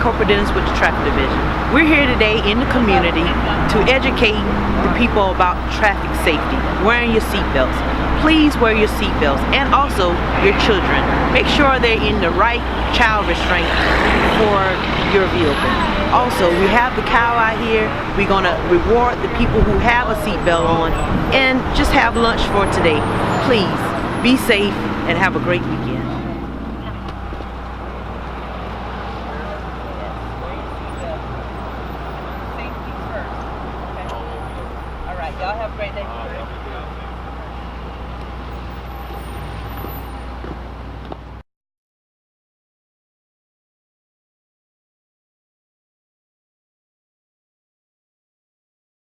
Corporal Dennis with the Traffic Division. We're here today in the community to educate the people about traffic safety, wearing your seatbelts. Please wear your seatbelts, and also your children. Make sure they're in the right child restraint for your vehicle. Also, we have the cow out here. We're going to reward the people who have a seatbelt on and just have lunch for today. Please be safe and have a great weekend.